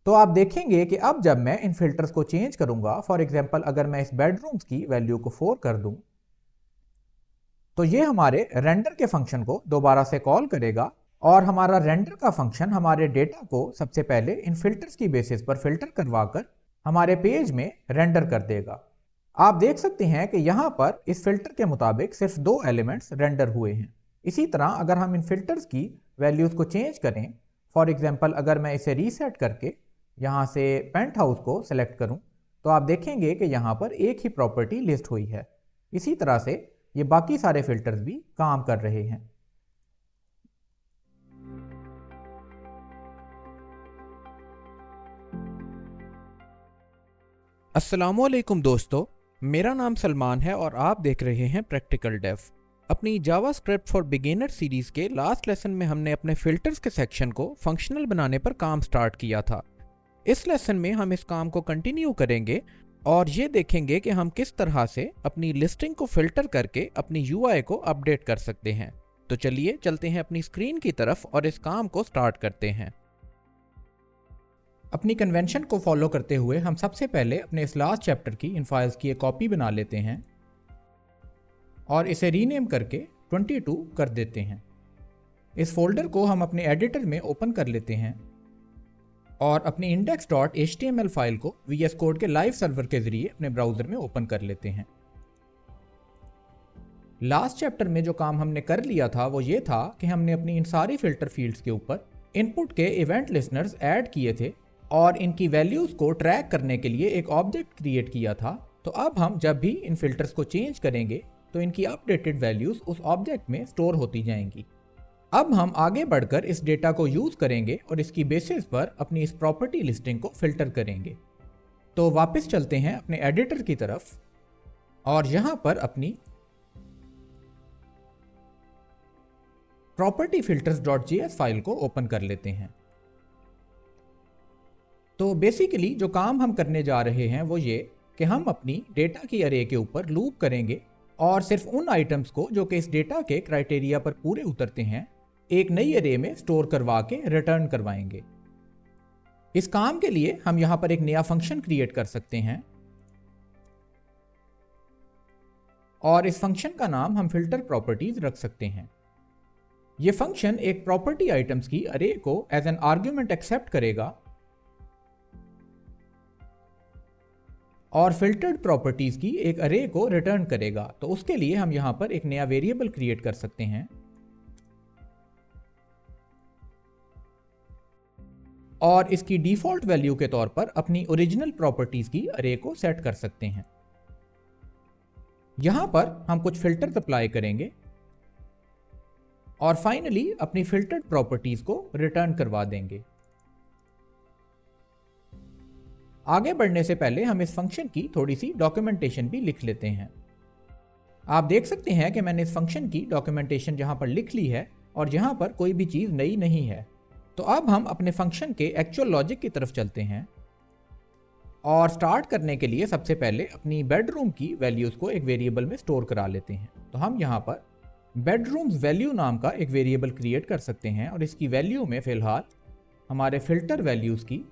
तो आप देखेंगे कि अब जब मैं इन फिल्टर्स को चेंज करूंगा, फॉर एग्जांपल अगर मैं इस बेडरूम्स की वैल्यू को 4 कर दूं, तो ये हमारे रेंडर के फंक्शन को दोबारा से कॉल करेगा और हमारा रेंडर का फंक्शन हमारे डेटा को सबसे पहले इन फिल्टर्स की बेसिस पर फिल्टर करवाकर हमारे पेज में रेंडर कर देगा। आप देख सकते हैं कि यहाँ पर इस फिल्टर के मुताबिक सिर्फ 2 एलिमेंट्स रेंडर हुए हैं। इसी तरह अगर हम इन फिल्टर्स की वैल्यूज को चेंज करें, फॉर एग्जांपल अगर मैं इसे रीसेट करके यहाँ से पेंट हाउस को सेलेक्ट करूँ, तो आप देखेंगे कि यहाँ पर एक ही प्रॉपर्टी लिस्ट हुई है। इसी तरह से ये बाकी सारे फिल्टर्स भी काम कर रहे हैं। अस्सलामुअलैकुम दोस्तों, मेरा नाम सलमान है और आप देख रहे हैं प्रैक्टिकल डेव। अपनी जावास्क्रिप्ट फॉर बिगिनर सीरीज के लास्ट लेसन में हमने अपने फिल्टर्स के सेक्शन को फंक्शनल बनाने पर काम स्टार्ट किया था। इस लेसन में हम इस काम को कंटिन्यू करेंगे और ये देखेंगे कि हम किस तरह से अपनी लिस्टिंग को फिल्टर करके अपनी यूआई को अपडेट कर सकते हैं। तो चलिए चलते हैं अपनी स्क्रीन की तरफ और इस काम को स्टार्ट करते हैं। अपनी कन्वेंशन को फॉलो करते हुए हम सबसे पहले अपने इस लास्ट चैप्टर की इन फाइल्स की एक कॉपी बना लेते हैं और इसे रीनेम करके 22 कर देते हैं। इस फोल्डर को हम अपने एडिटर में ओपन कर लेते हैं और अपनी index.html फाइल को VS कोड के लाइव सर्वर के जरिए अपने ब्राउजर में ओपन कर लेते हैं। लास्ट चैप्टर में जो काम हमने कर लिया था वो ये था कि हमने अपनी इन सारी फिल्टर फील्ड्स के ऊपर इनपुट के इवेंट लिसनर्स ऐड किए थे और इनकी वैल्यूज को ट्रैक करने के लिए एक ऑब्जेक्ट क्रिएट किया था। तो अब हम जब भी इन फिल्टर्स को चेंज करेंगे तो इनकी अपडेटेड वैल्यूज उस ऑब्जेक्ट में स्टोर होती जाएंगी। अब हम आगे बढ़कर इस डेटा को यूज करेंगे और इसकी बेसिस पर अपनी इस प्रॉपर्टी लिस्टिंग को फिल्टर करेंगे। तो वापस चलते हैं अपने एडिटर की तरफ और यहां पर अपनी प्रॉपर्टी filters.js फाइल को ओपन कर लेते हैं। तो बेसिकली जो काम हम करने जा रहे हैं वो ये कि हम अपनी डेटा की अरे के ऊपर लूप करेंगे और सिर्फ उन आइटम्स को जो कि इस डेटा के क्राइटेरिया पर पूरे उतरते हैं एक नई अरे में स्टोर करवा के रिटर्न करवाएंगे। इस काम के लिए हम यहां पर एक नया फंक्शन क्रिएट कर सकते हैं और इस फंक्शन का नाम हम फिल्टर प्रॉपर्टीज रख सकते हैं। यह फंक्शन एक प्रॉपर्टी आइटम्स की अरे को एज एन आर्ग्यूमेंट एक्सेप्ट करेगा और फिल्टर्ड प्रॉपर्टीज की एक अरे को रिटर्न करेगा। तो उसके लिए हम यहां पर एक नया वेरिएबल क्रिएट कर सकते हैं और इसकी डिफॉल्ट वैल्यू के तौर पर अपनी ओरिजिनल प्रॉपर्टीज की अरे को सेट कर सकते हैं। यहां पर हम कुछ फिल्टर्स अप्लाई करेंगे और फाइनली अपनी फिल्टर्ड प्रॉपर्टीज को रिटर्न करवा देंगे। आगे बढ़ने से पहले हम इस फंक्शन की थोड़ी सी डॉक्यूमेंटेशन भी लिख लेते हैं। आप देख सकते हैं कि मैंने इस फंक्शन की डॉक्यूमेंटेशन यहां पर लिख ली है और यहां पर कोई भी चीज नई नहीं है। तो अब हम अपने फंक्शन के एक्चुअल लॉजिक की तरफ चलते हैं और स्टार्ट करने के लिए सबसे पहले अपनी बेडरूम की वैल्यूज को एक वेरिएबल में स्टोर करा लेते हैं। तो हम यहां पर बेडरूम्स वैल्यू नाम का एक वेरिएबल क्रिएट कर सकते हैं और इसकी वैल्यू में फिलहाल हमारे फिल्टर वैल्यूज की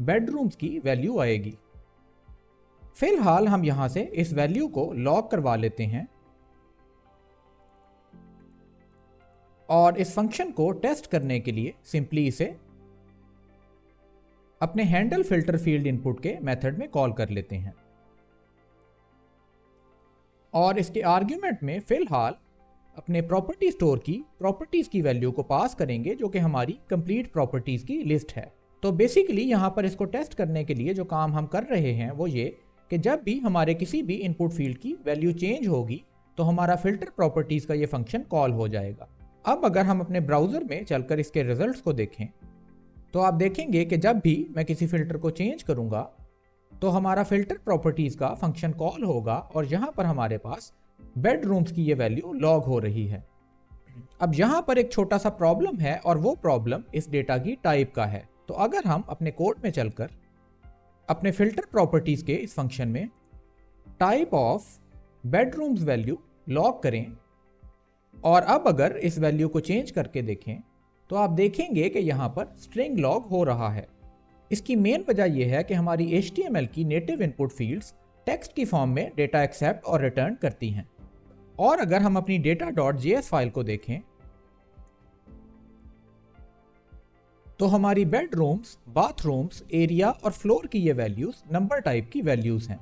बेडरूम्स की वैल्यू आएगी। फिलहाल हम यहां से इस वैल्यू को लॉक करवा लेते हैं और इस फंक्शन को टेस्ट करने के लिए सिंपली इसे अपने हैंडल फिल्टर फील्ड इनपुट के मेथड में कॉल कर लेते हैं और इसके आर्ग्यूमेंट में फिलहाल अपने प्रॉपर्टी स्टोर की प्रॉपर्टीज की वैल्यू को पास करेंगे जो कि हमारी कंप्लीट प्रॉपर्टीज की लिस्ट है। तो बेसिकली यहां पर इसको टेस्ट करने के लिए जो काम हम कर रहे हैं वो ये कि जब भी हमारे किसी भी इनपुट फील्ड की वैल्यू चेंज होगी तो हमारा फिल्टर प्रॉपर्टीज का ये फंक्शन कॉल हो जाएगा। अब अगर हम अपने ब्राउजर में चलकर इसके रिजल्ट्स को देखें तो आप देखेंगे कि जब भी मैं किसी फिल्टर को चेंज करूंगा तो हमारा फिल्टर प्रॉपर्टीज का फंक्शन कॉल होगा और यहां पर हमारे पास बेडरूम्स की ये वैल्यू लॉग हो रही है। अब यहां पर एक छोटा सा प्रॉब्लम है और वो प्रॉब्लम इस डेटा की टाइप का है। तो अगर हम अपने कोड में चलकर अपने फिल्टर प्रॉपर्टीज के इस फंक्शन में type of bedrooms value log करें और अब अगर इस वैल्यू को चेंज करके देखें तो आप देखेंगे कि यहां पर स्ट्रिंग लॉग हो रहा है। इसकी मेन वजह यह है कि हमारी HTML की नेटिव इनपुट फील्ड्स टेक्स्ट की फॉर्म में डेटा एक्सेप्ट और रिटर्न करती हैं। और अगर हम अपनी data.js फाइल को देखें तो हमारी बेडरूम्स, बाथरूम्स, एरिया और फ्लोर की ये वैल्यूज नंबर टाइप की वैल्यूज हैं।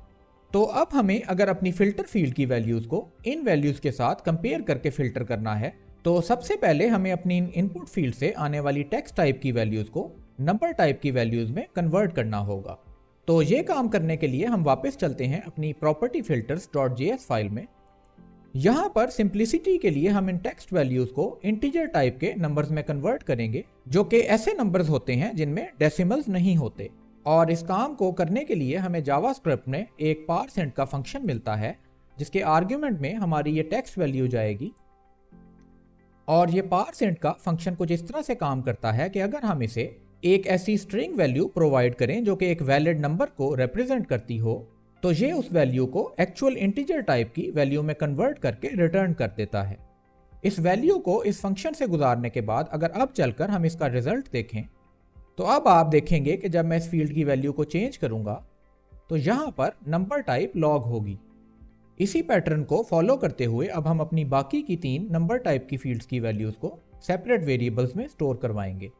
तो अब हमें अगर अपनी फिल्टर फील्ड की वैल्यूज को इन वैल्यूज के साथ कंपेयर करके फिल्टर करना है तो सबसे पहले हमें अपनी इनपुट फील्ड से आने वाली टेक्स्ट टाइप की वैल्यूज को नंबर टाइप की वैल्यूज में कन्वर्ट करना होगा। तो ये काम करने के लिए हम वापस चलते हैं अपनी प्रॉपर्टी filters.js फाइल में। यहाँ पर सिंप्लिसिटी के लिए हम इन टेक्स्ट वैल्यूज को इंटीजर टाइप के नंबर्स में कन्वर्ट करेंगे, जो कि ऐसे नंबर्स होते हैं जिनमें डेसिमल्स नहीं होते। और इस काम को करने के लिए हमें जावास्क्रिप्ट में एक पारसेंट का फंक्शन मिलता है जिसके आर्ग्यूमेंट में हमारी ये टेक्स्ट वैल्यू जाएगी। और ये पारसेंट का फंक्शन कुछ इस तरह से काम करता है कि अगर हम इसे एक ऐसी स्ट्रिंग वैल्यू प्रोवाइड करें जो कि एक वैलिड नंबर को रिप्रेजेंट करती हो तो ये उस वैल्यू को एक्चुअल इंटीजर टाइप की वैल्यू में कन्वर्ट करके रिटर्न कर देता है। इस वैल्यू को इस फंक्शन से गुजारने के बाद अगर अब चलकर हम इसका रिजल्ट देखें तो अब आप देखेंगे कि जब मैं इस फील्ड की वैल्यू को चेंज करूंगा तो यहां पर नंबर टाइप लॉग होगी। इसी पैटर्न को फॉलो करते हुए अब हम अपनी बाकी की 3 नंबर टाइप की फील्ड्स की वैल्यूज को सेपरेट वेरिएबल्स में स्टोर करवाएंगे।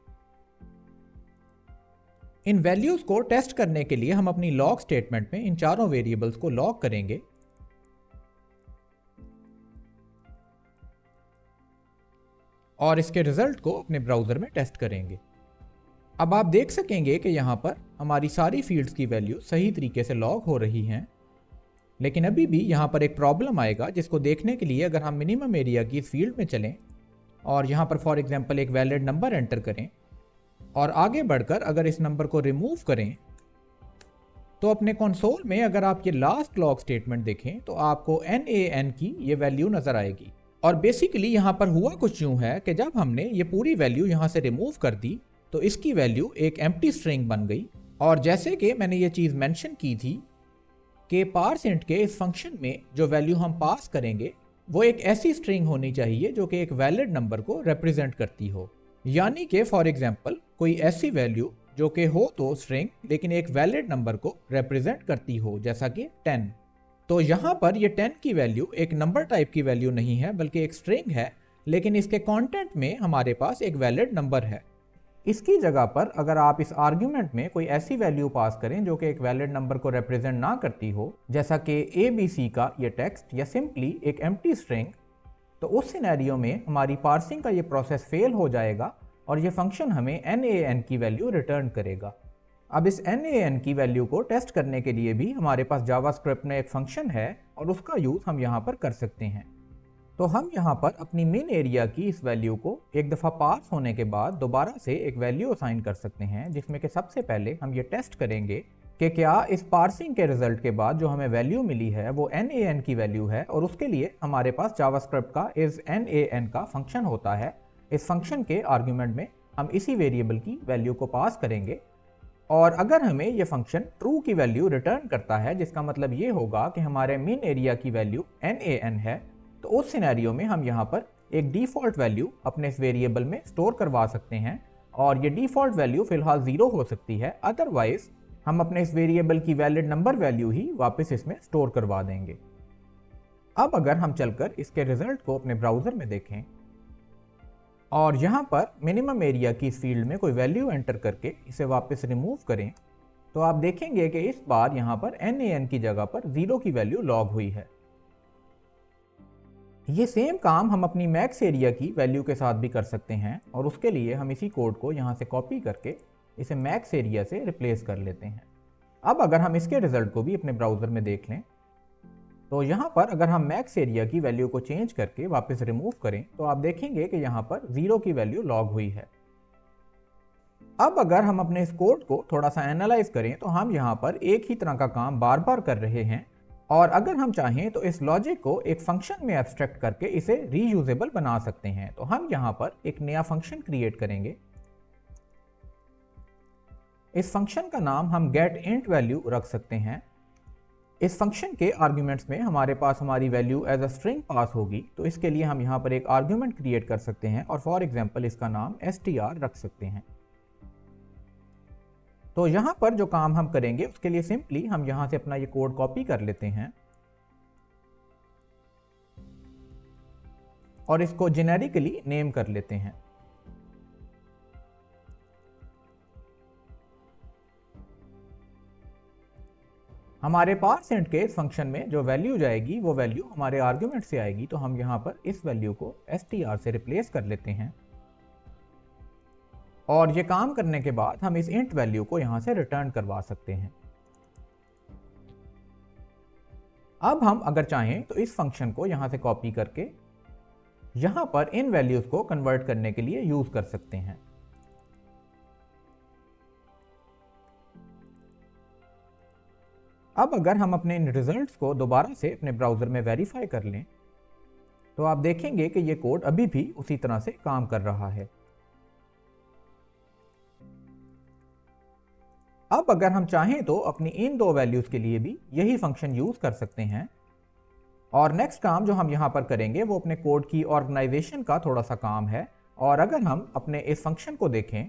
इन वैल्यूज को टेस्ट करने के लिए हम अपनी लॉग स्टेटमेंट में इन चारों वेरिएबल्स को लॉग करेंगे और इसके रिजल्ट को अपने ब्राउजर में टेस्ट करेंगे। अब आप देख सकेंगे कि यहां पर हमारी सारी फील्ड्स की वैल्यू सही तरीके से लॉग हो रही हैं, लेकिन अभी भी यहां पर एक प्रॉब्लम आएगा जिसको देखने के लिए अगर हम मिनिमम एरिया की इस फील्ड में चलें और यहां पर फॉर एग्जांपल एक वैलिड नंबर एंटर करें और आगे बढ़कर अगर इस नंबर को रिमूव करें तो अपने कंसोल में अगर आप ये लास्ट लॉग स्टेटमेंट देखें तो आपको NaN की ये वैल्यू नजर आएगी। और बेसिकली यहाँ पर हुआ कुछ यूं है कि जब हमने ये पूरी वैल्यू यहाँ से रिमूव कर दी तो इसकी वैल्यू एक एम्प्टी स्ट्रिंग बन गई। और जैसे कि मैंने ये चीज़ मेंशन की थी कि पारसेंट के इस फंक्शन में जो वैल्यू हम पास करेंगे वो एक ऐसी स्ट्रिंग होनी चाहिए जो कि एक वैलिड नंबर को रिप्रेजेंट करती हो। यानी कि फॉर एग्जांपल कोई ऐसी वैल्यू जो कि हो तो स्ट्रिंग लेकिन एक वैलिड नंबर को रिप्रेजेंट करती हो, जैसा कि 10। तो यहाँ पर ये 10 की वैल्यू एक नंबर टाइप की वैल्यू नहीं है बल्कि एक स्ट्रिंग है, लेकिन इसके कंटेंट में हमारे पास एक वैलिड नंबर है। इसकी जगह पर अगर आप इस आर्ग्यूमेंट में कोई ऐसी वैल्यू पास करें जो कि एक वैलिड नंबर को रिप्रेजेंट ना करती हो, जैसा कि ABC का ये टेक्स्ट या सिंपली एक एम्प्टी स्ट्रिंग, तो उस सिनेरियो में हमारी पार्सिंग का ये प्रोसेस फेल हो जाएगा और ये फंक्शन हमें NaN की वैल्यू रिटर्न करेगा। अब इस NaN की वैल्यू को टेस्ट करने के लिए भी हमारे पास जावास्क्रिप्ट में एक फंक्शन है और उसका यूज हम यहाँ पर कर सकते हैं। तो हम यहाँ पर अपनी मेन एरिया की इस वैल्यू को एक दफ़ा पास होने के बाद दोबारा से एक वैल्यू असाइन कर सकते हैं, जिसमें कि सबसे पहले हम ये टेस्ट करेंगे कि क्या इस पार्सिंग के रिजल्ट के बाद जो हमें वैल्यू मिली है वो NaN की वैल्यू है। और उसके लिए हमारे पास जावास्क्रिप्ट का इस NaN का फंक्शन होता है। इस फंक्शन के आर्ग्यूमेंट में हम इसी वेरिएबल की वैल्यू को पास करेंगे और अगर हमें यह फंक्शन ट्रू की वैल्यू रिटर्न करता है, जिसका मतलब ये होगा कि हमारे मेन एरिया की वैल्यू NaN है, तो उस सिनेरियो में हम यहाँ पर एक डिफ़ॉल्ट वैल्यू अपने इस वेरिएबल में स्टोर करवा सकते हैं और ये डिफ़ॉल्ट वैल्यू फिलहाल 0 हो सकती है। अदरवाइज हम अपने इस वेरिएबल की वैलिड नंबर वैल्यू ही वापस इसमें स्टोर करवा देंगे। अब अगर हम चलकर इसके रिजल्ट को अपने ब्राउजर में देखें और यहाँ पर मिनिमम एरिया की इस फील्ड में कोई वैल्यू एंटर करके इसे वापस रिमूव करें तो आप देखेंगे कि इस बार यहाँ पर NaN की जगह पर 0 की वैल्यू लॉग हुई है। ये सेम काम हम अपनी मैक्स एरिया की वैल्यू के साथ भी कर सकते हैं और उसके लिए हम इसी कोड को यहाँ से कॉपी करके इसे मैक्स एरिया से रिप्लेस कर लेते हैं। अब अगर हम इसके रिजल्ट को भी अपने ब्राउजर में देख लें तो यहाँ पर अगर हम मैक्स एरिया की वैल्यू को चेंज करके वापस रिमूव करें तो आप देखेंगे कि यहाँ पर 0 की वैल्यू लॉग हुई है। अब अगर हम अपने इस कोड को थोड़ा सा एनालाइज करें तो हम यहाँ पर एक ही तरह का काम बार बार कर रहे हैं और अगर हम चाहें तो इस लॉजिक को एक फंक्शन में एब्स्ट्रैक्ट करके इसे रीयूजेबल बना सकते हैं। तो हम यहाँ पर एक नया फंक्शन क्रिएट करेंगे। इस फंक्शन का नाम हम getIntValue रख सकते हैं। इस फंक्शन के आर्ग्यूमेंट्स में हमारे पास हमारी value as a string pass होगी, तो इसके लिए हम यहाँ पर एक आर्ग्यूमेंट क्रिएट कर सकते हैं और फॉर एग्जांपल इसका नाम str रख सकते हैं। तो यहाँ पर जो काम हम करेंगे उसके लिए सिंपली हम यहाँ से अपना ये कोड कॉपी कर लेते हैं और इसको जेनेरिकली नेम कर लेते हैं। हमारे परसेंट के इस फंक्शन में जो वैल्यू जाएगी वो वैल्यू हमारे आर्ग्यूमेंट से आएगी, तो हम यहाँ पर इस वैल्यू को str से रिप्लेस कर लेते हैं और ये काम करने के बाद हम इस इंट वैल्यू को यहाँ से रिटर्न करवा सकते हैं। अब हम अगर चाहें तो इस फंक्शन को यहाँ से कॉपी करके यहाँ पर इन वैल्यूज को कन्वर्ट करने के लिए यूज कर सकते हैं। अब अगर हम अपने इन रिजल्ट्स को दोबारा से अपने ब्राउजर में वेरीफाई कर लें तो आप देखेंगे कि ये कोड अभी भी उसी तरह से काम कर रहा है। अब अगर हम चाहें तो अपनी इन दो वैल्यूज के लिए भी यही फंक्शन यूज कर सकते हैं और नेक्स्ट काम जो हम यहां पर करेंगे वो अपने कोड की ऑर्गेनाइजेशन का थोड़ा सा काम है। और अगर हम अपने इस फंक्शन को देखें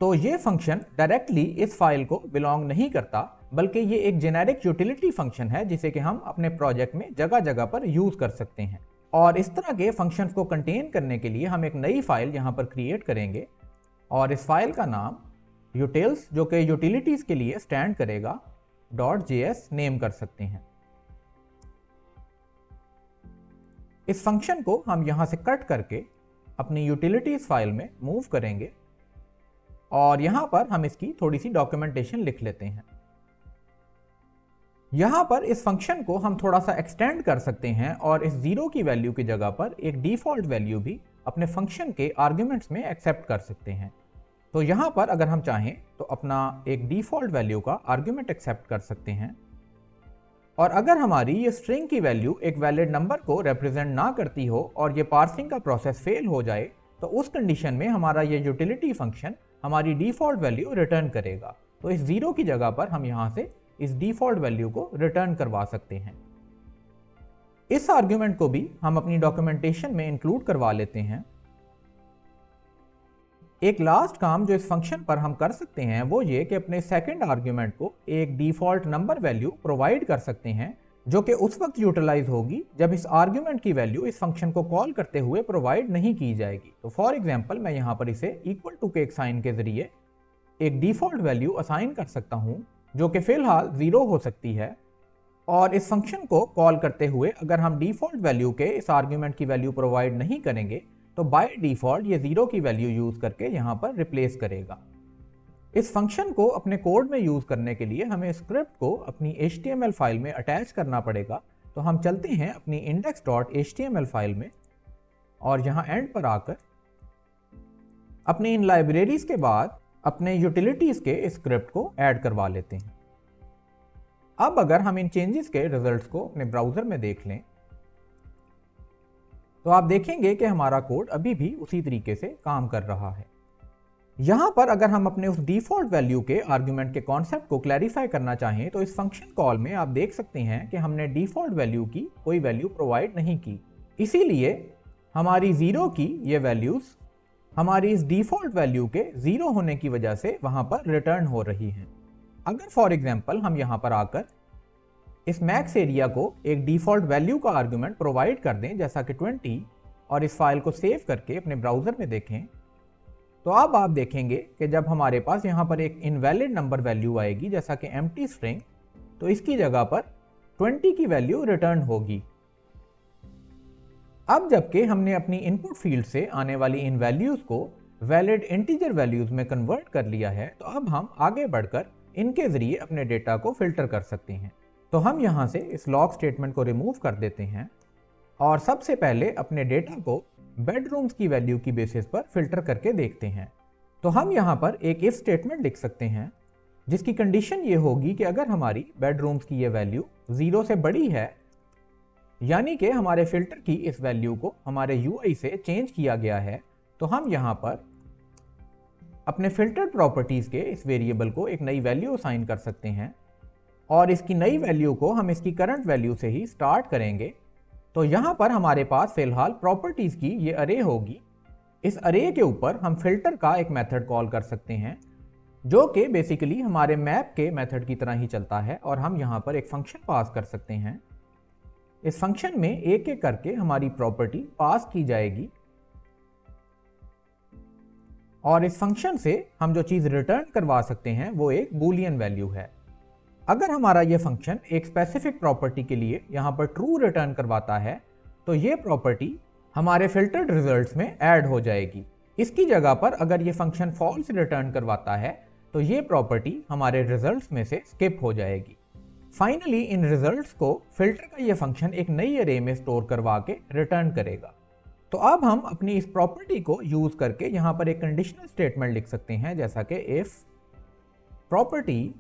तो ये फंक्शन डायरेक्टली इस फाइल को बिलोंग नहीं करता, बल्कि ये एक जेनेरिक यूटिलिटी फंक्शन है जिसे कि हम अपने प्रोजेक्ट में जगह जगह पर यूज कर सकते हैं। और इस तरह के फंक्शंस को कंटेन करने के लिए हम एक नई फाइल यहाँ पर क्रिएट करेंगे और इस फाइल का नाम utils, जो कि यूटिलिटीज के लिए स्टैंड करेगा, .js नेम कर सकते हैं। इस फंक्शन को हम यहां से कट करके अपनी यूटिलिटीज फाइल में मूव करेंगे और यहां पर हम इसकी थोड़ी सी डॉक्यूमेंटेशन लिख लेते हैं। यहां पर इस फंक्शन को हम थोड़ा सा एक्सटेंड कर सकते हैं और इस 0 की वैल्यू की जगह पर एक डिफॉल्ट वैल्यू भी अपने फंक्शन के आर्ग्यूमेंट्स में एक्सेप्ट कर सकते हैं। तो यहां पर अगर हम चाहें तो अपना एक डिफॉल्ट वैल्यू का आर्ग्यूमेंट एक्सेप्ट कर सकते हैं और अगर हमारी ये स्ट्रिंग की वैल्यू एक वैलिड नंबर को रिप्रेजेंट ना करती हो और ये पार्सिंग का प्रोसेस फेल हो जाए तो उस कंडीशन में हमारा ये यूटिलिटी फंक्शन हमारी डिफॉल्ट वैल्यू रिटर्न करेगा। तो इस 0 की जगह पर हम यहां से इस डिफॉल्ट वैल्यू को रिटर्न करवा सकते हैं। इस आर्ग्यूमेंट को भी हम अपनी डॉक्यूमेंटेशन में इंक्लूड करवा लेते हैं। एक लास्ट काम जो इस फंक्शन पर हम कर सकते हैं वो ये कि अपने सेकंड आर्ग्यूमेंट को एक डिफॉल्ट नंबर वैल्यू प्रोवाइड कर सकते हैं जो कि उस वक्त यूटिलाइज होगी जब इस आर्ग्यूमेंट की वैल्यू इस फंक्शन को कॉल करते हुए प्रोवाइड नहीं की जाएगी। तो फॉर एग्जांपल मैं यहाँ पर इसे इक्वल टू के एक साइन के जरिए एक डिफॉल्ट वैल्यू असाइन कर सकता हूँ जो कि फिलहाल 0 हो सकती है और इस फंक्शन को कॉल करते हुए अगर हम डिफॉल्ट वैल्यू के इस आर्ग्यूमेंट की वैल्यू प्रोवाइड नहीं करेंगे तो बाय डिफॉल्ट ये 0 की वैल्यू यूज करके यहाँ पर रिप्लेस करेगा। इस फंक्शन को अपने कोड में यूज करने के लिए हमें स्क्रिप्ट को अपनी HTML फाइल में अटैच करना पड़ेगा। तो हम चलते हैं अपनी index.html फाइल में और यहाँ एंड पर आकर अपनी इन लाइब्रेरीज के बाद अपने यूटिलिटीज के स्क्रिप्ट को ऐड करवा लेते हैं। अब अगर हम इन चेंजेस के रिजल्ट्स को अपने ब्राउजर में देख लें तो आप देखेंगे कि हमारा कोड अभी भी उसी तरीके से काम कर रहा है। यहां पर अगर हम अपने उस डिफॉल्ट वैल्यू के आर्गुमेंट के कॉन्सेप्ट को क्लैरिफाई करना चाहें तो इस फंक्शन कॉल में आप देख सकते हैं कि हमने डिफॉल्ट वैल्यू की कोई वैल्यू प्रोवाइड नहीं की, इसीलिए हमारी 0 की ये वैल्यूज हमारी इस डिफॉल्ट वैल्यू के 0 होने की वजह से वहां पर रिटर्न हो रही हैं। अगर फॉर एग्जांपल हम यहां पर आकर इस मैक्स एरिया को एक डिफॉल्ट वैल्यू का आर्गुमेंट प्रोवाइड कर दें जैसा कि 20 और इस फाइल को सेव करके अपने ब्राउजर में देखें तो अब आप देखेंगे कि जब हमारे पास यहाँ पर एक इनवैलिड नंबर वैल्यू आएगी जैसा कि एम्प्टी स्ट्रिंग, तो इसकी जगह पर 20 की वैल्यू रिटर्न होगी। अब जबकि हमने अपनी इनपुट फील्ड से आने वाली इन वैल्यूज को वैलिड इंटीजर वैल्यूज में कन्वर्ट कर लिया है, तो अब हम आगे बढ़कर इनके जरिए अपने डेटा को फिल्टर कर सकते हैं। तो हम यहाँ से इस लॉग स्टेटमेंट को रिमूव कर देते हैं और सबसे पहले अपने डेटा को बेडरूम्स की वैल्यू की बेसिस पर फिल्टर करके देखते हैं। तो हम यहाँ पर एक इफ स्टेटमेंट लिख सकते हैं जिसकी कंडीशन ये होगी कि अगर हमारी बेडरूम्स की ये वैल्यू 0 से बड़ी है, यानी कि हमारे फिल्टर की इस वैल्यू को हमारे UI से चेंज किया गया है, तो हम यहाँ पर अपने फिल्टर प्रॉपर्टीज के इस वेरिएबल को एक नई वैल्यू असाइन कर सकते हैं और इसकी नई वैल्यू को हम इसकी करंट वैल्यू से ही स्टार्ट करेंगे। तो यहाँ पर हमारे पास फिलहाल प्रॉपर्टीज की ये अरे होगी। इस अरे के ऊपर हम फिल्टर का एक मेथड कॉल कर सकते हैं जो कि बेसिकली हमारे मैप के मेथड की तरह ही चलता है, और हम यहाँ पर एक फंक्शन पास कर सकते हैं। इस फंक्शन में एक एक करके हमारी प्रॉपर्टी पास की जाएगी और इस फंक्शन से हम जो चीज़ रिटर्न करवा सकते हैं वो एक बूलियन वैल्यू है। अगर हमारा ये फंक्शन एक स्पेसिफिक प्रॉपर्टी के लिए यहाँ पर ट्रू रिटर्न करवाता है तो ये प्रॉपर्टी हमारे फिल्टर्ड रिजल्ट्स में ऐड हो जाएगी। इसकी जगह पर अगर ये फंक्शन फॉल्स रिटर्न करवाता है तो ये प्रॉपर्टी हमारे रिजल्ट्स में से स्किप हो जाएगी। फाइनली इन रिजल्ट्स को फिल्टर का ये फंक्शन एक नई अरे में स्टोर करवा के रिटर्न करेगा। तो अब हम अपनी इस प्रॉपर्टी को यूज करके यहाँ पर एक कंडीशनल स्टेटमेंट लिख सकते हैं, जैसा कि if property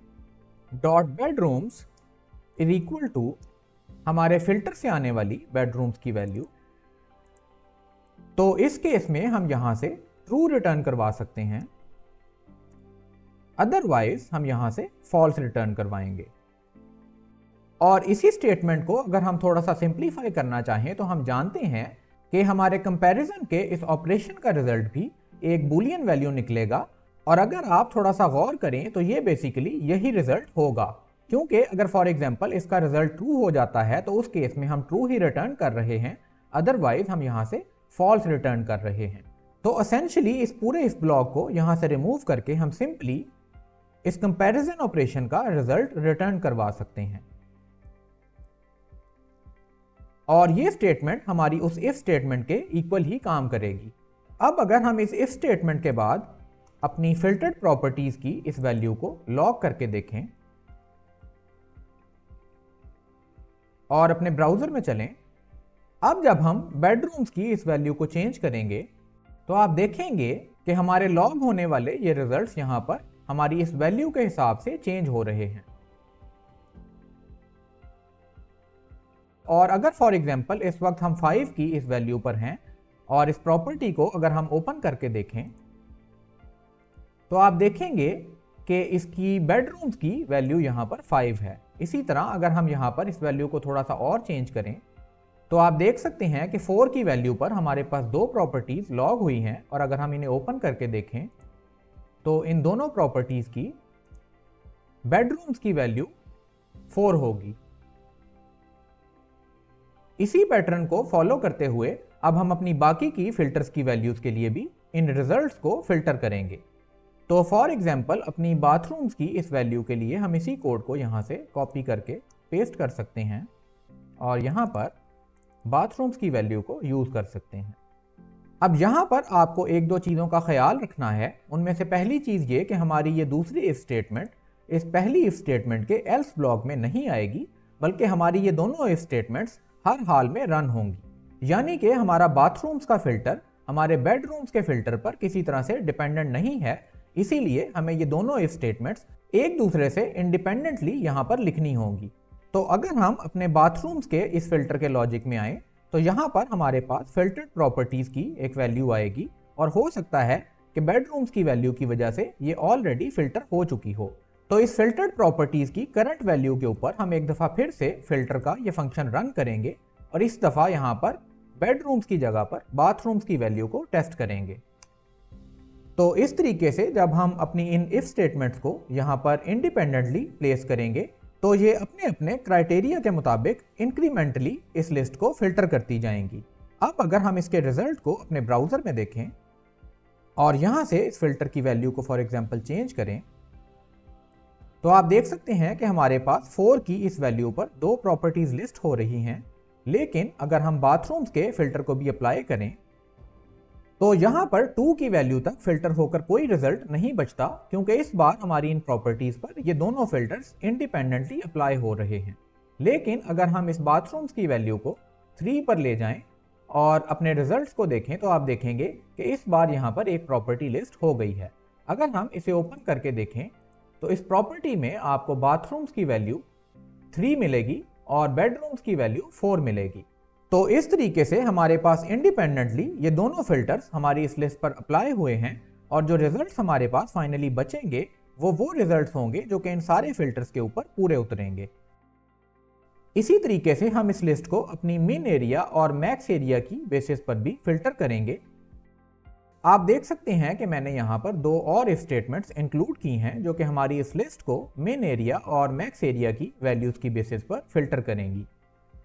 dot bedrooms is equal to हमारे फिल्टर से आने वाली बेडरूम्स की वैल्यू। तो इस केस में हम यहां से ट्रू रिटर्न करवा सकते हैं, अदरवाइज हम यहां से फॉल्स रिटर्न करवाएंगे। और इसी स्टेटमेंट को अगर हम थोड़ा सा सिंप्लीफाई करना चाहें तो हम जानते हैं कि हमारे कंपैरिजन के इस ऑपरेशन का रिजल्ट भी एक बूलियन वैल्यू निकलेगा। और अगर आप थोड़ा सा गौर करें तो ये बेसिकली यही रिजल्ट होगा, क्योंकि अगर फॉर एग्जांपल इसका रिजल्ट ट्रू हो जाता है तो उस केस में हम ट्रू ही रिटर्न कर रहे हैं, अदरवाइज हम यहां से फॉल्स रिटर्न कर रहे हैं। तो एसेंशियली इस पूरे इफ ब्लॉक को यहां से रिमूव करके हम सिंपली इस कंपैरिजन ऑपरेशन का रिजल्ट रिटर्न करवा सकते हैं और ये स्टेटमेंट हमारी उस इफ स्टेटमेंट के इक्वल ही काम करेगी। अब अगर हम इस इफ स्टेटमेंट के बाद अपनी फिल्टर्ड प्रॉपर्टीज की इस वैल्यू को लॉग करके देखें और अपने ब्राउजर में चलें, अब जब हम बेडरूम्स की इस वैल्यू को चेंज करेंगे तो आप देखेंगे कि हमारे लॉग होने वाले ये रिजल्ट्स यहां पर हमारी इस वैल्यू के हिसाब से चेंज हो रहे हैं। और अगर फॉर एग्जांपल इस वक्त हम 5 की इस वैल्यू पर हैं और इस प्रॉपर्टी को अगर हम ओपन करके देखें तो आप देखेंगे कि इसकी बेडरूम्स की वैल्यू यहां पर 5 है। इसी तरह अगर हम यहां पर इस वैल्यू को थोड़ा सा और चेंज करें तो आप देख सकते हैं कि 4 की वैल्यू पर हमारे पास दो प्रॉपर्टीज लॉग हुई हैं और अगर हम इन्हें ओपन करके देखें तो इन दोनों प्रॉपर्टीज की बेडरूम्स की वैल्यू 4 होगी। इसी पैटर्न को फॉलो करते हुए अब हम अपनी बाकी की फिल्टर्स की वैल्यूज के लिए भी इन रिजल्ट्स को फिल्टर करेंगे। तो फॉर एग्जांपल अपनी बाथरूम्स की इस वैल्यू के लिए हम इसी कोड को यहां से कॉपी करके पेस्ट कर सकते हैं और यहां पर बाथरूम्स की वैल्यू को यूज कर सकते हैं। अब यहां पर आपको एक दो चीजों का ख्याल रखना है। उनमें से पहली चीज ये कि हमारी ये दूसरी इफ स्टेटमेंट इस पहली इफ स्टेटमेंट के एल्स ब्लॉक में नहीं आएगी, बल्कि हमारी ये दोनों इफ स्टेटमेंट्स हर हाल में रन होंगी। यानी कि हमारा बाथरूम्स का फिल्टर हमारे बेडरूम्स के फिल्टर पर किसी तरह से डिपेंडेंट नहीं है, इसीलिए हमें ये दोनों इफ स्टेटमेंट्स एक दूसरे से इंडिपेंडेंटली यहां पर लिखनी होंगी। तो अगर हम अपने बाथरूम्स के इस फिल्टर के लॉजिक में आए तो यहां पर हमारे पास फिल्टर्ड प्रॉपर्टीज की एक वैल्यू आएगी और हो सकता है कि बेडरूम्स की वैल्यू की वजह से ये ऑलरेडी फिल्टर हो चुकी हो। तो इस फिल्टर्ड प्रॉपर्टीज की करंट वैल्यू के ऊपर हम एक दफा फिर से फिल्टर का ये फंक्शन रन करेंगे और इस दफा यहां पर बेडरूम्स की जगह पर बाथरूम्स की वैल्यू को टेस्ट करेंगे। तो इस तरीके से जब हम अपनी इन इफ स्टेटमेंट्स को यहां पर इंडिपेंडेंटली प्लेस करेंगे तो ये अपने अपने क्राइटेरिया के मुताबिक इंक्रीमेंटली इस लिस्ट को फिल्टर करती जाएंगी। अब अगर हम इसके रिजल्ट को अपने ब्राउजर में देखें और यहां से इस फिल्टर की वैल्यू को फॉर एग्जांपल चेंज करें तो आप देख सकते हैं कि हमारे पास 4 की इस वैल्यू पर दो प्रॉपर्टीज लिस्ट हो रही हैं, लेकिन अगर हम बाथरूम्स के फिल्टर को भी अप्लाई करें तो यहां पर 2 की वैल्यू तक फिल्टर होकर कोई रिजल्ट नहीं बचता, क्योंकि इस बार हमारी इन प्रॉपर्टीज पर ये दोनों फिल्टर्स इंडिपेंडेंटली अप्लाई हो रहे हैं। लेकिन अगर हम इस बाथरूम्स की वैल्यू को 3 पर ले जाएं और अपने रिजल्ट्स को देखें तो आप देखेंगे कि इस बार यहां पर एक प्रॉपर्टी लिस्ट हो गई है। अगर हम इसे ओपन करके देखें तो इस प्रॉपर्टी में आपको बाथरूम्स की वैल्यू 3 मिलेगी और बेडरूम्स की वैल्यू 4 मिलेगी। तो इस तरीके से हमारे पास इंडिपेंडेंटली ये दोनों फिल्टर्स हमारी इस लिस्ट पर अप्लाई हुए हैं और जो रिजल्ट्स हमारे पास फाइनली बचेंगे वो रिजल्ट्स होंगे जो कि इन सारे फिल्टर्स के ऊपर पूरे उतरेंगे। इसी तरीके से हम इस लिस्ट को अपनी मिन एरिया और मैक्स एरिया की बेसिस पर भी फिल्टर करेंगे। आप देख सकते हैं कि मैंने यहाँ पर दो और इफ स्टेटमेंट्स इंक्लूड की हैं जो कि हमारी इस लिस्ट को मेन एरिया और मैक्स एरिया की वैल्यूज की बेसिस पर फिल्टर करेंगी।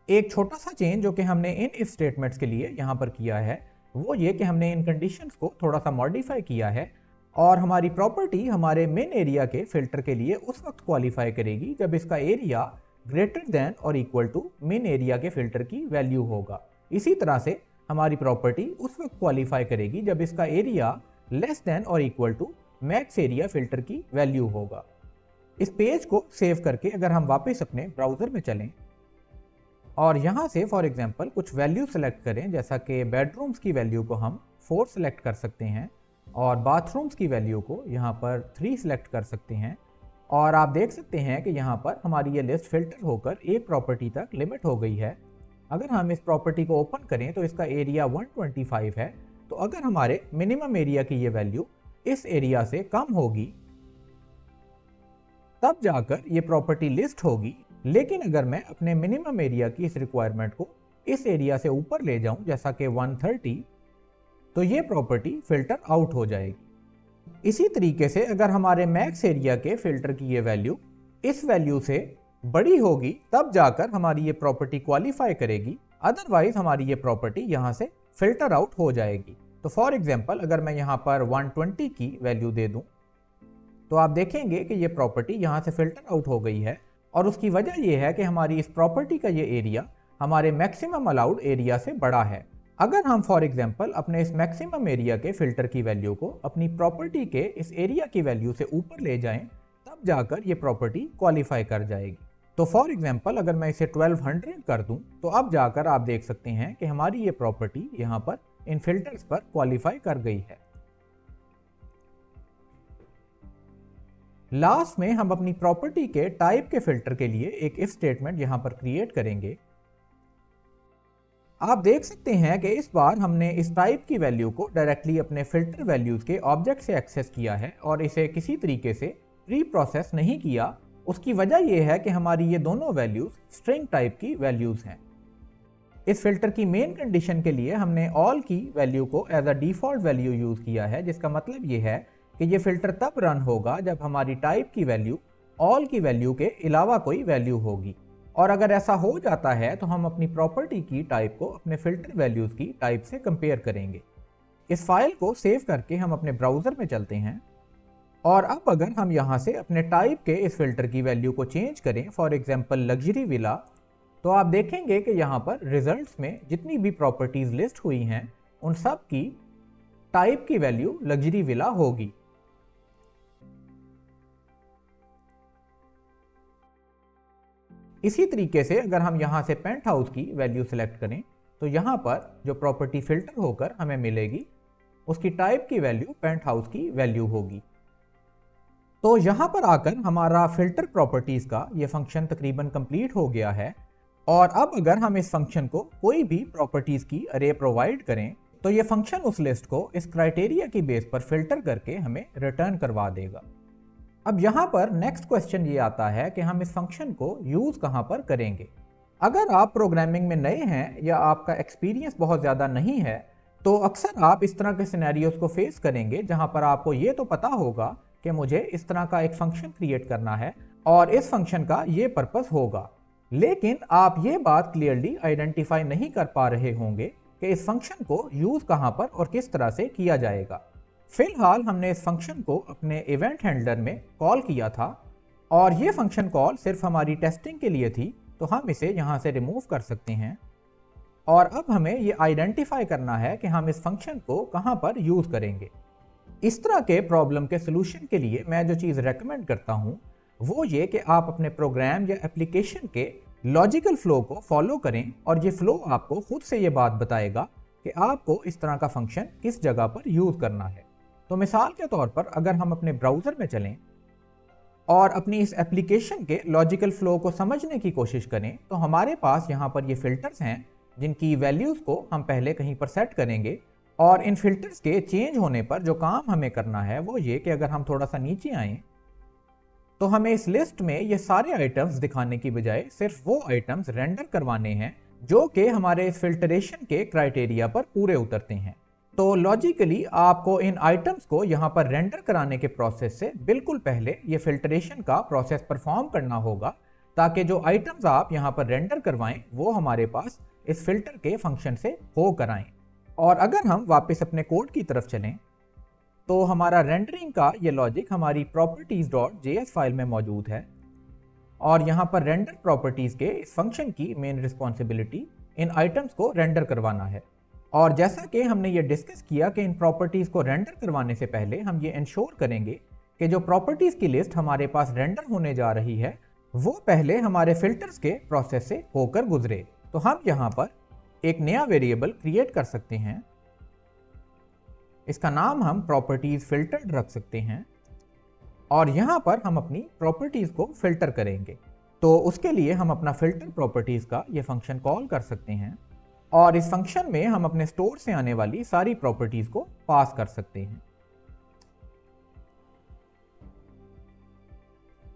एक छोटा सा चेंज जो कि हमने इन इफ स्टेटमेंट्स के लिए यहाँ पर किया है वो ये कि हमने इन कंडीशंस को थोड़ा सा मॉडिफाई किया है और हमारी प्रॉपर्टी हमारे मेन एरिया के फिल्टर के लिए उस वक्त क्वालिफाई करेगी जब इसका एरिया ग्रेटर देन और इक्वल टू मेन एरिया के फिल्टर की वैल्यू होगा। इसी तरह से हमारी प्रॉपर्टी उस वक्त क्वालिफाई करेगी जब इसका एरिया लेस देन और equal to max area filter की वैल्यू होगा। इस पेज को सेव करके अगर हम वापस अपने ब्राउज़र में चलें और यहाँ से फॉर एग्जांपल कुछ वैल्यू सेलेक्ट करें, जैसा कि बेडरूम्स की वैल्यू को हम 4 सेलेक्ट कर सकते हैं और बाथरूम्स की वैल्यू को यहाँ पर 3 सेलेक्ट कर सकते हैं, और आप देख सकते हैं कि यहाँ पर हमारी ये लिस्ट फिल्टर होकर एक प्रॉपर्टी तक लिमिट हो गई है। अगर हम इस प्रॉपर्टी को ओपन करें तो इसका एरिया 125 है, तो अगर हमारे मिनिमम एरिया की ये वैल्यू इस एरिया से कम होगी तब जाकर ये प्रॉपर्टी लिस्ट होगी। लेकिन अगर मैं अपने मिनिमम एरिया की इस रिक्वायरमेंट को इस एरिया से ऊपर ले जाऊं जैसा कि 130, तो ये प्रॉपर्टी फिल्टर आउट हो जाएगी। इसी तरीके से अगर हमारे मैक्स एरिया के फिल्टर की ये वैल्यू इस वैल्यू से बड़ी होगी तब जाकर हमारी ये प्रॉपर्टी क्वालिफाई करेगी, अदरवाइज हमारी ये प्रॉपर्टी यहाँ से फिल्टर आउट हो जाएगी। तो फॉर एग्जांपल अगर मैं यहाँ पर 120 की वैल्यू दे दूं तो आप देखेंगे कि ये प्रॉपर्टी यहाँ से फिल्टर आउट हो गई है, और उसकी वजह यह है कि हमारी इस प्रॉपर्टी का ये एरिया हमारे मैक्सिमम अलाउड एरिया से बड़ा है। अगर हम फॉर एग्जांपल अपने इस मैक्सिमम एरिया के फिल्टर की वैल्यू को अपनी प्रॉपर्टी के इस एरिया की वैल्यू से ऊपर ले जाएं तब जाकर ये प्रॉपर्टी क्वालिफाई कर जाएगी। तो फॉर एग्जांपल अगर मैं इसे 1200 कर दूं तो अब जाकर आप देख सकते हैं कि हमारी ये प्रॉपर्टी यहाँ पर इन फिल्टर्स पर क्वालिफाई कर गई है। लास्ट में हम अपनी प्रॉपर्टी के टाइप के फिल्टर के लिए एक इफ स्टेटमेंट यहां पर क्रिएट करेंगे। आप देख सकते हैं कि इस बार हमने इस टाइप की वैल्यू को डायरेक्टली अपने फिल्टर वैल्यूज के ऑब्जेक्ट से एक्सेस किया है और इसे किसी तरीके से प्री प्रोसेस नहीं किया। उसकी वजह यह है कि हमारी ये दोनों वैल्यूज स्ट्रिंग टाइप की वैल्यूज हैं। इस फिल्टर की मेन कंडीशन के लिए हमने ऑल की वैल्यू को as a default value use किया है, जिसका मतलब ये है कि ये फिल्टर तब रन होगा जब हमारी टाइप की वैल्यू ऑल की वैल्यू के अलावा कोई वैल्यू होगी, और अगर ऐसा हो जाता है तो हम अपनी प्रॉपर्टी की टाइप को अपने फिल्टर वैल्यूज की टाइप से कंपेयर करेंगे। इस फाइल को सेव करके हम अपने ब्राउजर में चलते हैं और अब अगर हम यहाँ से अपने टाइप के इस फिल्टर की वैल्यू को चेंज करें, फॉर एग्जांपल लग्जरी विला, तो आप देखेंगे कि यहाँ पर रिजल्ट्स में जितनी भी प्रॉपर्टीज लिस्ट हुई हैं उन सब की टाइप की वैल्यू लग्जरी विला होगी। इसी तरीके से अगर हम यहाँ से पेंट हाउस की वैल्यू सिलेक्ट करें तो यहाँ पर जो प्रॉपर्टी फिल्टर होकर हमें मिलेगी उसकी टाइप की वैल्यू पेंट हाउस की वैल्यू होगी। तो यहाँ पर आकर हमारा फिल्टर प्रॉपर्टीज का ये फंक्शन तकरीबन कंप्लीट हो गया है, और अब अगर हम इस फंक्शन को कोई भी प्रॉपर्टीज की अरे प्रोवाइड करें तो ये फंक्शन उस लिस्ट को इस क्राइटेरिया की बेस पर फिल्टर करके हमें रिटर्न करवा देगा। अब यहाँ पर नेक्स्ट क्वेश्चन ये आता है कि हम इस फंक्शन को यूज कहाँ पर करेंगे। अगर आप प्रोग्रामिंग में नए हैं या आपका एक्सपीरियंस बहुत ज़्यादा नहीं है तो अक्सर आप इस तरह के सिनेरियोस को फेस करेंगे जहाँ पर आपको ये तो पता होगा कि मुझे इस तरह का एक फंक्शन क्रिएट करना है और इस फंक्शन का ये पर्पस होगा, लेकिन आप ये बात क्लियरली आइडेंटिफाई नहीं कर पा रहे होंगे कि इस फंक्शन को यूज कहाँ पर और किस तरह से किया जाएगा। फिलहाल हमने इस फंक्शन को अपने इवेंट हैंडलर में कॉल किया था और ये फंक्शन कॉल सिर्फ हमारी टेस्टिंग के लिए थी, तो हम इसे यहाँ से रिमूव कर सकते हैं। और अब हमें ये आइडेंटिफाई करना है कि हम इस फंक्शन को कहाँ पर यूज करेंगे। इस तरह के प्रॉब्लम के सोल्यूशन के लिए मैं जो चीज़ रेकमेंड करता हूँ वो ये कि आप अपने प्रोग्राम या एप्लीकेशन के लॉजिकल फ्लो को फॉलो करें और ये फ्लो आपको खुद से ये बात बताएगा कि आपको इस तरह का फंक्शन किस जगह पर यूज करना है। तो मिसाल के तौर पर अगर हम अपने ब्राउज़र में चलें और अपनी इस एप्लीकेशन के लॉजिकल फ्लो को समझने की कोशिश करें तो हमारे पास यहाँ पर ये फिल्टर्स हैं जिनकी वैल्यूज़ को हम पहले कहीं पर सेट करेंगे, और इन फिल्टर्स के चेंज होने पर जो काम हमें करना है वो ये कि अगर हम थोड़ा सा नीचे आएँ तो हमें इस लिस्ट में ये सारे आइटम्स दिखाने की बजाय सिर्फ वो आइटम्स रेंडर करवाने हैं जो कि हमारे इस फिल्टरेशन के क्राइटेरिया पर पूरे उतरते हैं। तो लॉजिकली आपको इन आइटम्स को यहाँ पर रेंडर कराने के प्रोसेस से बिल्कुल पहले ये फिल्ट्रेशन का प्रोसेस परफॉर्म करना होगा, ताकि जो आइटम्स आप यहाँ पर रेंडर करवाएं वो हमारे पास इस फिल्टर के फंक्शन से हो कर आएं। और अगर हम वापस अपने कोड की तरफ चलें तो हमारा रेंडरिंग का ये लॉजिक हमारी properties.js फाइल में मौजूद है, और यहाँ पर रेंडर प्रॉपर्टीज के इस फंक्शन की मेन रिस्पॉन्सिबिलिटी इन आइटम्स को रेंडर करवाना है। और जैसा कि हमने ये डिस्कस किया कि इन प्रॉपर्टीज को रेंडर करवाने से पहले हम ये इंश्योर करेंगे कि जो प्रॉपर्टीज की लिस्ट हमारे पास रेंडर होने जा रही है वो पहले हमारे फिल्टर्स के प्रोसेस से होकर गुजरे। तो हम यहाँ पर एक नया वेरिएबल क्रिएट कर सकते हैं, इसका नाम हम प्रॉपर्टीज फिल्टर्ड रख सकते हैं, और यहाँ पर हम अपनी प्रॉपर्टीज को फिल्टर करेंगे। तो उसके लिए हम अपना फिल्टर प्रॉपर्टीज का ये फंक्शन कॉल कर सकते हैं, और इस फंक्शन में हम अपने स्टोर से आने वाली सारी प्रॉपर्टीज को पास कर सकते हैं।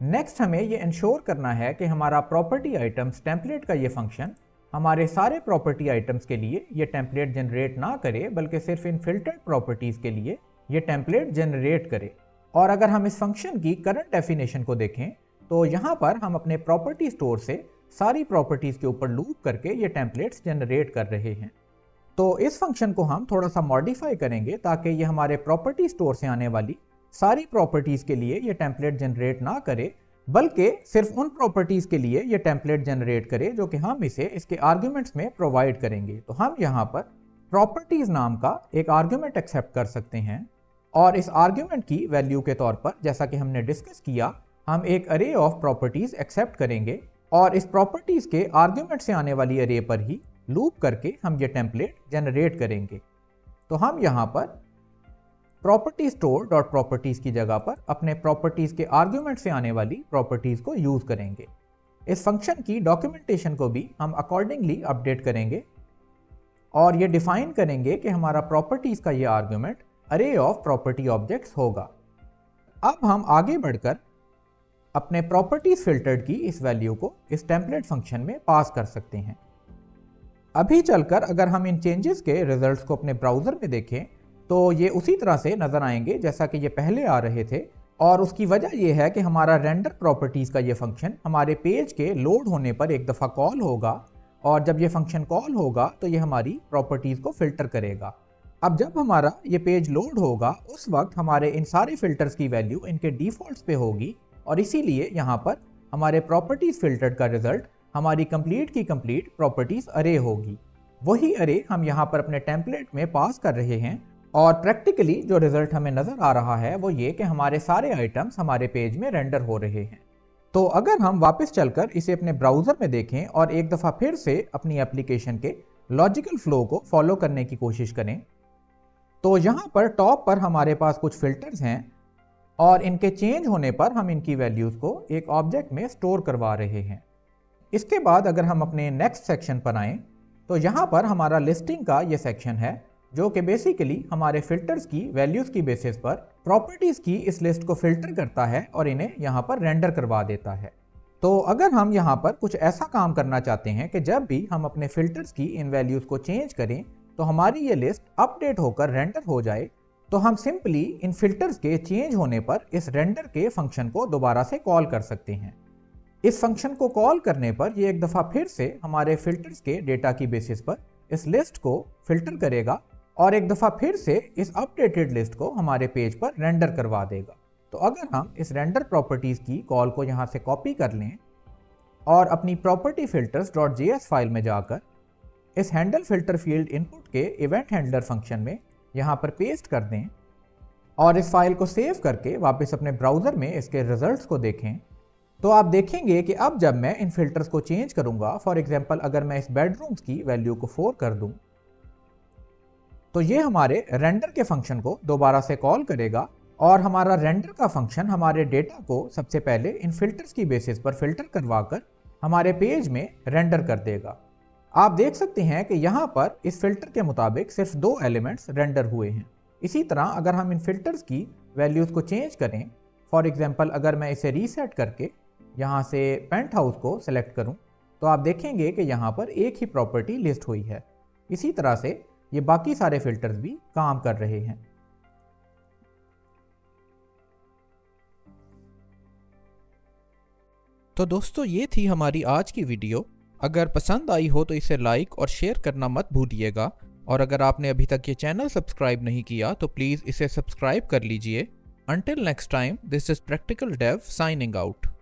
नेक्स्ट हमें ये इंश्योर करना है कि हमारा प्रॉपर्टी आइटम्स टेम्पलेट का ये फंक्शन हमारे सारे प्रॉपर्टी आइटम्स के लिए ये टेम्पलेट जनरेट ना करे, बल्कि सिर्फ इन फिल्टर्ड प्रॉपर्टीज के लिए ये टेम्पलेट जनरेट करे। और अगर हम इस फंक्शन की करंट डेफिनेशन को देखें तो यहाँ पर हम अपने प्रॉपर्टी स्टोर से सारी प्रॉपर्टीज के ऊपर लूप करके ये टेम्पलेट्स जनरेट कर रहे हैं। तो इस फंक्शन को हम थोड़ा सा मॉडिफाई करेंगे ताकि ये हमारे प्रॉपर्टी स्टोर से आने वाली सारी प्रॉपर्टीज के लिए ये टेम्पलेट जनरेट ना करे, बल्कि सिर्फ उन प्रॉपर्टीज के लिए ये टेम्पलेट जनरेट करे जो कि हम इसे इसके आर्ग्यूमेंट्स में प्रोवाइड करेंगे। तो हम यहाँ पर प्रॉपर्टीज नाम का एक आर्ग्यूमेंट एक्सेप्ट कर सकते हैं, और इस आर्ग्यूमेंट की वैल्यू के तौर पर जैसा कि हमने डिस्कस किया हम एक अरे ऑफ प्रॉपर्टीज एक्सेप्ट करेंगे, और इस प्रॉपर्टीज के आर्ग्यूमेंट से आने वाली अरे पर ही लूप करके हम ये टेम्पलेट जनरेट करेंगे। तो हम यहाँ पर प्रॉपर्टी स्टोर डॉट प्रॉपर्टीज की जगह पर अपने प्रॉपर्टीज के आर्ग्यूमेंट से आने वाली प्रॉपर्टीज को यूज करेंगे। इस फंक्शन की डॉक्यूमेंटेशन को भी हम अकॉर्डिंगली अपडेट करेंगे, और ये डिफाइन करेंगे कि हमारा प्रॉपर्टीज का ये आर्ग्यूमेंट अरे ऑफ प्रॉपर्टी ऑब्जेक्ट्स होगा। अब हम आगे बढ़कर अपने प्रॉपर्टीज फिल्टर्ड की इस वैल्यू को इस टेम्पलेट फंक्शन में पास कर सकते हैं। अभी चलकर अगर हम इन चेंजेस के रिजल्ट्स को अपने ब्राउजर में देखें तो ये उसी तरह से नजर आएंगे जैसा कि ये पहले आ रहे थे, और उसकी वजह यह है कि हमारा रेंडर प्रॉपर्टीज का ये फंक्शन हमारे पेज के लोड होने पर एक दफ़ा कॉल होगा, और जब ये फंक्शन कॉल होगा तो ये हमारी प्रॉपर्टीज को फिल्टर करेगा। अब जब हमारा ये पेज लोड होगा उस वक्त हमारे इन सारे फिल्टर्स की वैल्यू इनके डिफॉल्ट्स पे होगी, और इसीलिए यहाँ पर हमारे प्रॉपर्टीज फिल्टर्ड का रिजल्ट हमारी कंप्लीट की कंप्लीट प्रॉपर्टीज अरे होगी। वही अरे हम यहाँ पर अपने टेम्पलेट में पास कर रहे हैं, और प्रैक्टिकली जो रिजल्ट हमें नजर आ रहा है वो ये कि हमारे सारे आइटम्स हमारे पेज में रेंडर हो रहे हैं। तो अगर हम वापस चलकर इसे अपने ब्राउजर में देखें और एक दफ़ा फिर से अपनी एप्लीकेशन के लॉजिकल फ्लो को फॉलो करने की कोशिश करें, तो यहाँ पर टॉप पर हमारे पास कुछ फिल्टर्स हैं, और इनके चेंज होने पर हम इनकी वैल्यूज़ को एक ऑब्जेक्ट में स्टोर करवा रहे हैं। इसके बाद अगर हम अपने नेक्स्ट सेक्शन पर आएँ तो यहाँ पर हमारा लिस्टिंग का ये सेक्शन है, जो कि बेसिकली हमारे फिल्टर्स की वैल्यूज़ की बेसिस पर प्रॉपर्टीज़ की इस लिस्ट को फिल्टर करता है और इन्हें यहाँ पर रेंडर करवा देता है। तो अगर हम यहाँ पर कुछ ऐसा काम करना चाहते हैं कि जब भी हम अपने फिल्टर्स की इन वैल्यूज़ को चेंज करें तो हमारी ये लिस्ट अपडेट होकर रेंडर हो जाए, तो हम सिंपली इन फिल्टर्स के चेंज होने पर इस रेंडर के फंक्शन को दोबारा से कॉल कर सकते हैं। इस फंक्शन को कॉल करने पर ये एक दफ़ा फिर से हमारे फिल्टर्स के डेटा की बेसिस पर इस लिस्ट को फिल्टर करेगा, और एक दफ़ा फिर से इस अपडेटेड लिस्ट को हमारे पेज पर रेंडर करवा देगा। तो अगर हम इस रेंडर प्रॉपर्टीज़ की कॉल को यहाँ से कॉपी कर लें और अपनी property filters dot JS file में जाकर इस हैंडल फिल्टर फील्ड इनपुट के इवेंट हैंडलर फंक्शन में यहाँ पर पेस्ट कर दें, और इस फाइल को सेव करके वापस अपने ब्राउज़र में इसके रिजल्ट्स को देखें, तो आप देखेंगे कि अब जब मैं इन फिल्टर्स को चेंज करूँगा, फॉर एग्जाम्पल अगर मैं इस बेडरूम्स की वैल्यू को 4 कर दूँ, तो ये हमारे रेंडर के फंक्शन को दोबारा से कॉल करेगा, और हमारा रेंडर का फंक्शन हमारे डेटा को सबसे पहले इन फिल्टर्स की बेसिस पर फिल्टर करवाकर हमारे पेज में रेंडर कर देगा। आप देख सकते हैं कि यहाँ पर इस फिल्टर के मुताबिक सिर्फ 2 एलिमेंट्स रेंडर हुए हैं। इसी तरह अगर हम इन फिल्टर्स की वैल्यूज़ को चेंज करें, फॉर एग्जांपल अगर मैं इसे रीसेट करके यहाँ से पेंट हाउस को सेलेक्ट करूँ, तो आप देखेंगे कि यहाँ पर एक ही प्रॉपर्टी लिस्ट हुई है। इसी तरह से ये बाकी सारे फिल्टर्स भी काम कर रहे हैं। तो दोस्तों ये थी हमारी आज की वीडियो। अगर पसंद आई हो तो इसे लाइक और शेयर करना मत भूलिएगा, और अगर आपने अभी तक ये चैनल सब्सक्राइब नहीं किया तो प्लीज़ इसे सब्सक्राइब कर लीजिए। Until next time, this is Practical Dev signing out.